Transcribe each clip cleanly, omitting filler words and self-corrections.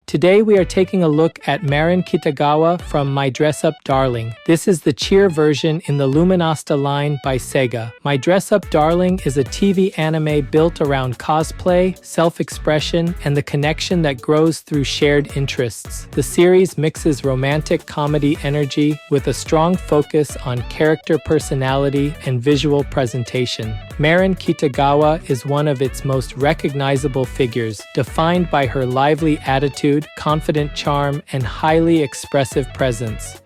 Today we are taking a look at Marin Kitagawa from My Dress Up Darling. This is the cheer version in the Luminasta line by SEGA. My Dress Up Darling is a TV anime built around cosplay, self-expression, and the connection that grows through shared interests. The series mixes romantic comedy energy with a strong focus on character personality and visual presentation. Marin Kitagawa is one of its most recognizable figures, defined by her lively attitude, confident charm, and highly expressive presence.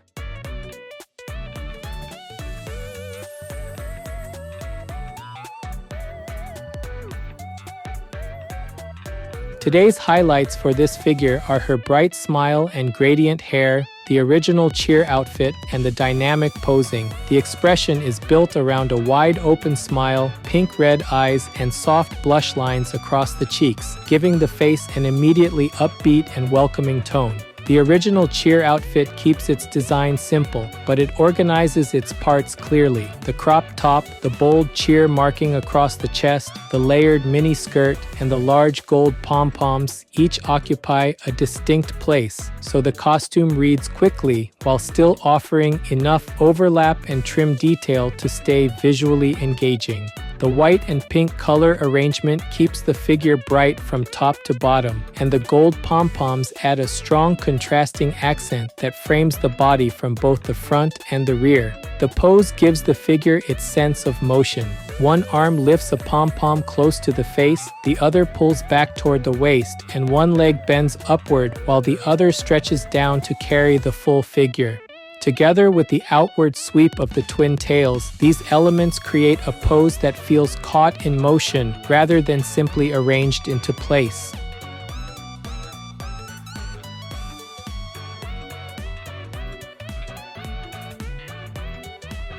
Today's highlights for this figure are her bright smile and gradient hair, the original cheer outfit, and the dynamic posing. The expression is built around a wide open smile, pink-red eyes, and soft blush lines across the cheeks, giving the face an immediately upbeat and welcoming tone. The original cheer outfit keeps its design simple, but it organizes its parts clearly. The crop top, the bold cheer marking across the chest, the layered mini skirt, and the large gold pom-poms each occupy a distinct place, so the costume reads quickly while still offering enough overlap and trim detail to stay visually engaging. The white and pink color arrangement keeps the figure bright from top to bottom, and the gold pom-poms add a strong contrasting accent that frames the body from both the front and the rear. The pose gives the figure its sense of motion. One arm lifts a pom-pom close to the face, the other pulls back toward the waist, and one leg bends upward while the other stretches down to carry the full figure. Together with the outward sweep of the twin tails, these elements create a pose that feels caught in motion rather than simply arranged into place.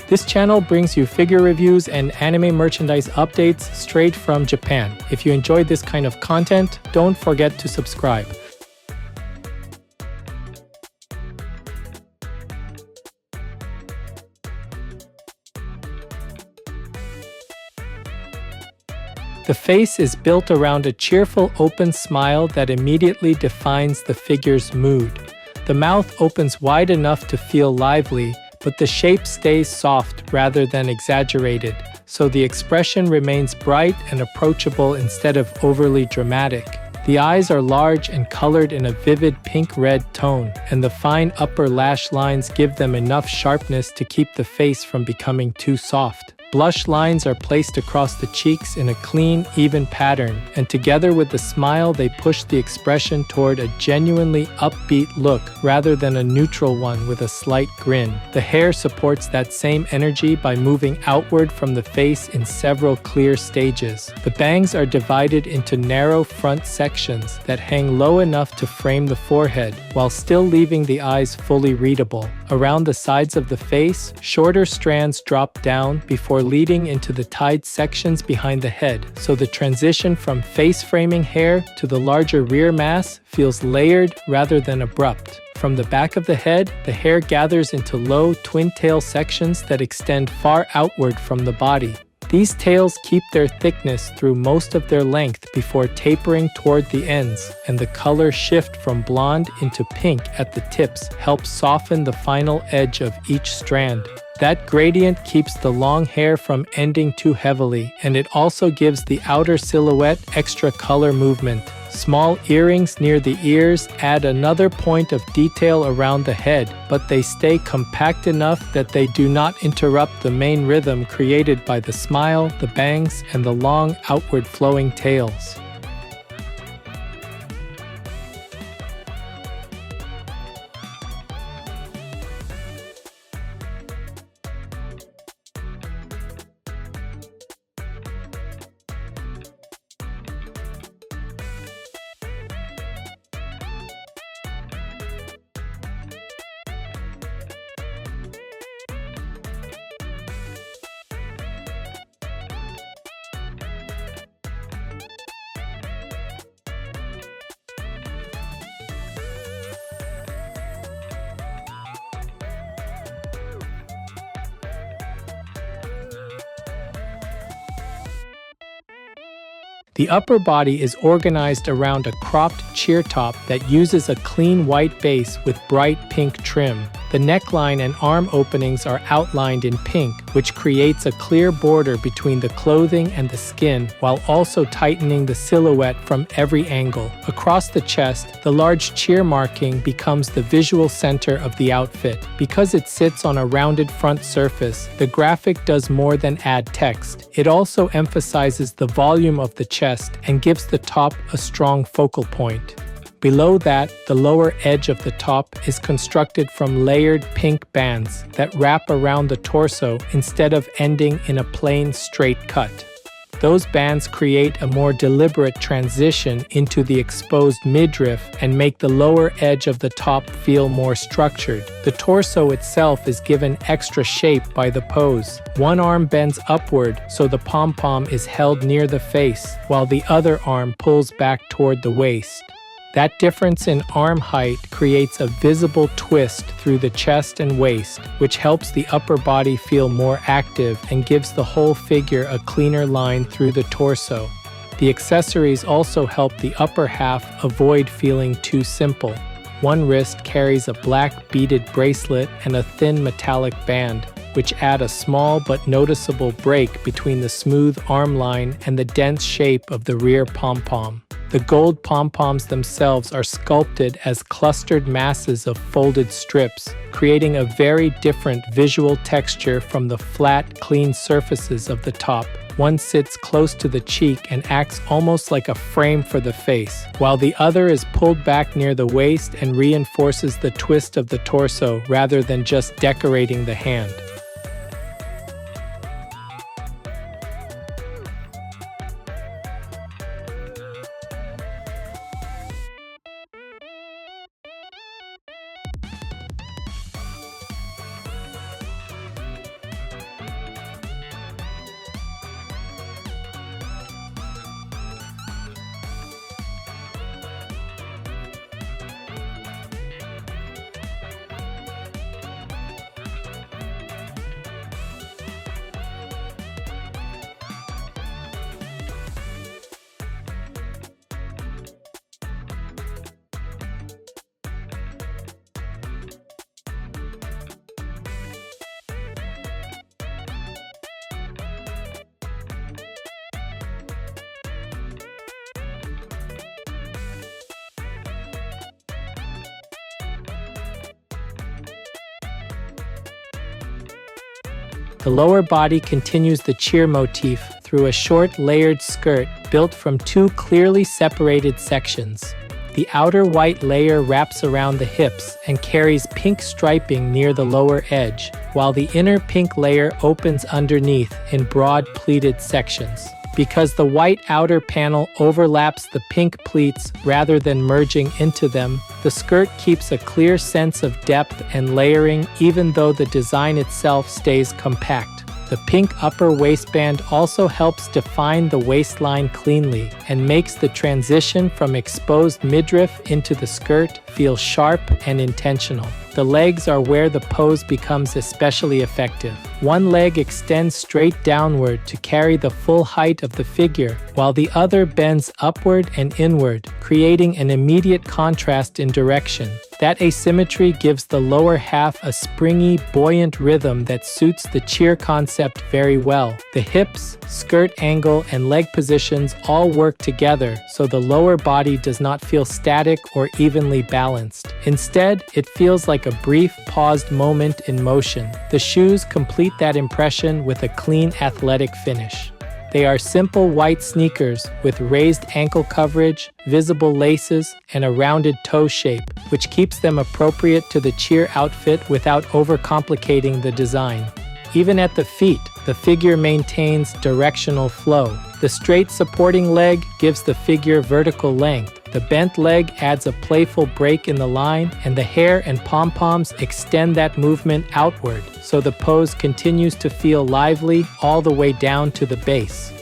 This channel brings you figure reviews and anime merchandise updates straight from Japan. If you enjoyed this kind of content, don't forget to subscribe. The face is built around a cheerful open smile that immediately defines the figure's mood. The mouth opens wide enough to feel lively, but the shape stays soft rather than exaggerated, so the expression remains bright and approachable instead of overly dramatic. The eyes are large and colored in a vivid pink-red tone, and the fine upper lash lines give them enough sharpness to keep the face from becoming too soft. Blush lines are placed across the cheeks in a clean, even pattern, and together with the smile they push the expression toward a genuinely upbeat look rather than a neutral one with a slight grin. The hair supports that same energy by moving outward from the face in several clear stages. The bangs are divided into narrow front sections that hang low enough to frame the forehead, while still leaving the eyes fully readable. Around the sides of the face, shorter strands drop down before leading into the tied sections behind the head, so the transition from face-framing hair to the larger rear mass feels layered rather than abrupt. From the back of the head, the hair gathers into low twin-tail sections that extend far outward from the body. These tails keep their thickness through most of their length before tapering toward the ends, and the color shift from blonde into pink at the tips helps soften the final edge of each strand. That gradient keeps the long hair from ending too heavily, and it also gives the outer silhouette extra color movement. Small earrings near the ears add another point of detail around the head, but they stay compact enough that they do not interrupt the main rhythm created by the smile, the bangs, and the long outward flowing tails. The upper body is organized around a cropped cheer top that uses a clean white base with bright pink trim. The neckline and arm openings are outlined in pink, which creates a clear border between the clothing and the skin while also tightening the silhouette from every angle. Across the chest, the large cheer marking becomes the visual center of the outfit. Because it sits on a rounded front surface, the graphic does more than add text. It also emphasizes the volume of the chest and gives the top a strong focal point. Below that, the lower edge of the top is constructed from layered pink bands that wrap around the torso instead of ending in a plain straight cut. Those bands create a more deliberate transition into the exposed midriff and make the lower edge of the top feel more structured. The torso itself is given extra shape by the pose. One arm bends upward so the pom-pom is held near the face, while the other arm pulls back toward the waist. That difference in arm height creates a visible twist through the chest and waist, which helps the upper body feel more active and gives the whole figure a cleaner line through the torso. The accessories also help the upper half avoid feeling too simple. One wrist carries a black beaded bracelet and a thin metallic band, which add a small but noticeable break between the smooth arm line and the dense shape of the rear pom-pom. The gold pom-poms themselves are sculpted as clustered masses of folded strips, creating a very different visual texture from the flat, clean surfaces of the top. One sits close to the cheek and acts almost like a frame for the face, while the other is pulled back near the waist and reinforces the twist of the torso rather than just decorating the hand. The lower body continues the cheer motif through a short layered skirt built from two clearly separated sections. The outer white layer wraps around the hips and carries pink striping near the lower edge, while the inner pink layer opens underneath in broad pleated sections. Because the white outer panel overlaps the pink pleats rather than merging into them, the skirt keeps a clear sense of depth and layering even though the design itself stays compact. The pink upper waistband also helps define the waistline cleanly and makes the transition from exposed midriff into the skirt feel sharp and intentional. The legs are where the pose becomes especially effective. One leg extends straight downward to carry the full height of the figure, while the other bends upward and inward, creating an immediate contrast in direction. That asymmetry gives the lower half a springy, buoyant rhythm that suits the cheer concept very well. The hips, skirt angle, and leg positions all work together, so the lower body does not feel static or evenly balanced. Instead, it feels like a brief, paused moment in motion. The shoes complete that impression with a clean, athletic finish. They are simple white sneakers with raised ankle coverage, visible laces, and a rounded toe shape, which keeps them appropriate to the cheer outfit without overcomplicating the design. Even at the feet, the figure maintains directional flow. The straight supporting leg gives the figure vertical length. The bent leg adds a playful break in the line, and the hair and pom-poms extend that movement outward, so the pose continues to feel lively all the way down to the base.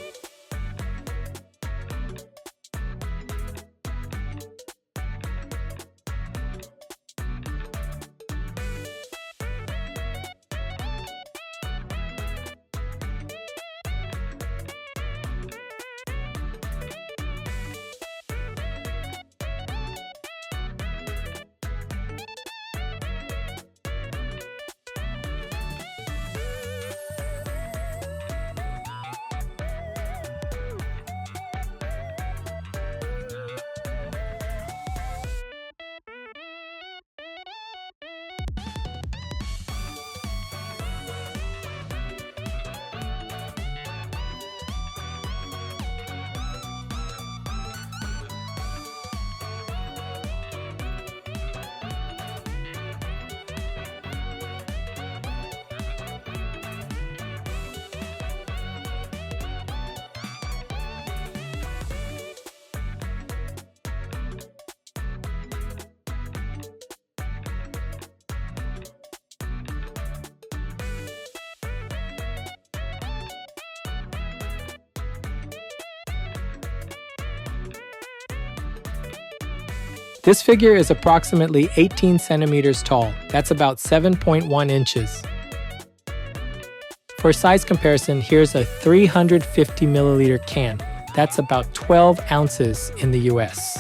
This figure is approximately 18 centimeters tall. That's about 7.1 inches. For size comparison, here's a 350 milliliter can. That's about 12 ounces in the US.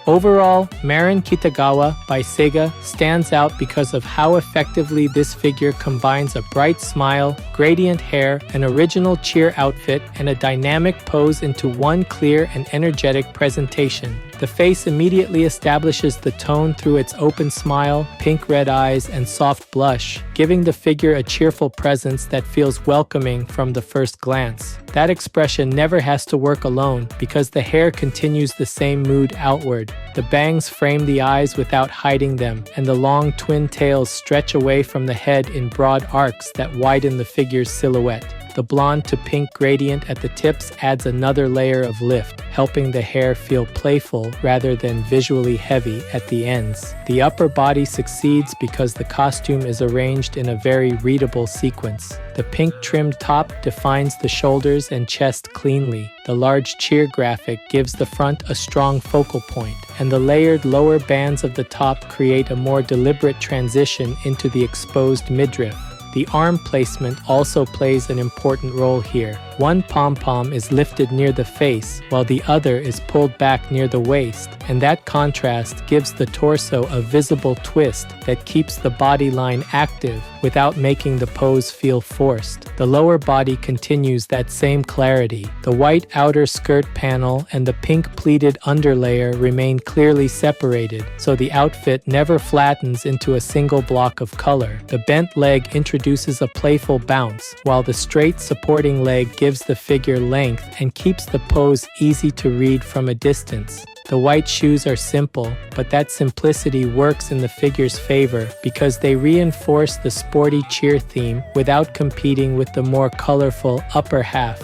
Overall, Marin Kitagawa by SEGA stands out because of how effectively this figure combines a bright smile, gradient hair, an original cheer outfit, and a dynamic pose into one clear and energetic presentation. The face immediately establishes the tone through its open smile, pink-red eyes, and soft blush, giving the figure a cheerful presence that feels welcoming from the first glance. That expression never has to work alone because the hair continues the same mood outward. The bangs frame the eyes without hiding them, and the long twin tails stretch away from the head in broad arcs that widen the figure's silhouette. The blonde to pink gradient at the tips adds another layer of lift, helping the hair feel playful rather than visually heavy at the ends. The upper body succeeds because the costume is arranged in a very readable sequence. The pink trimmed top defines the shoulders and chest cleanly. The large cheer graphic gives the front a strong focal point, and the layered lower bands of the top create a more deliberate transition into the exposed midriff. The arm placement also plays an important role here. One pom-pom is lifted near the face, while the other is pulled back near the waist, and that contrast gives the torso a visible twist that keeps the body line active without making the pose feel forced. The lower body continues that same clarity. The white outer skirt panel and the pink pleated underlayer remain clearly separated, so the outfit never flattens into a single block of color. The bent leg introduces a playful bounce, while the straight supporting leg gives the figure length and keeps the pose easy to read from a distance. The white shoes are simple, but that simplicity works in the figure's favor because they reinforce the sporty cheer theme without competing with the more colorful upper half.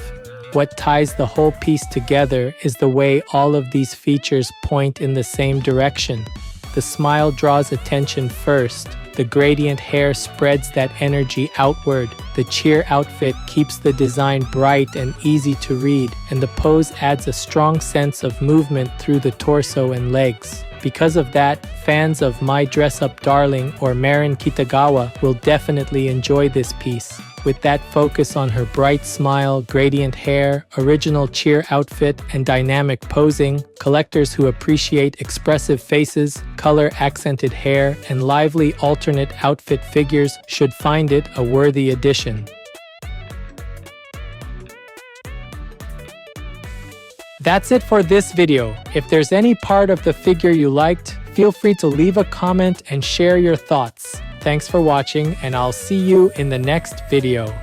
What ties the whole piece together is the way all of these features point in the same direction. The smile draws attention first. The gradient hair spreads that energy outward. The cheer outfit keeps the design bright and easy to read, and the pose adds a strong sense of movement through the torso and legs. Because of that, fans of My Dress Up Darling or Marin Kitagawa will definitely enjoy this piece. With that focus on her bright smile, gradient hair, original cheer outfit, and dynamic posing, collectors who appreciate expressive faces, color-accented hair, and lively alternate outfit figures should find it a worthy addition. That's it for this video. If there's any part of the figure you liked, feel free to leave a comment and share your thoughts. Thanks for watching, and I'll see you in the next video.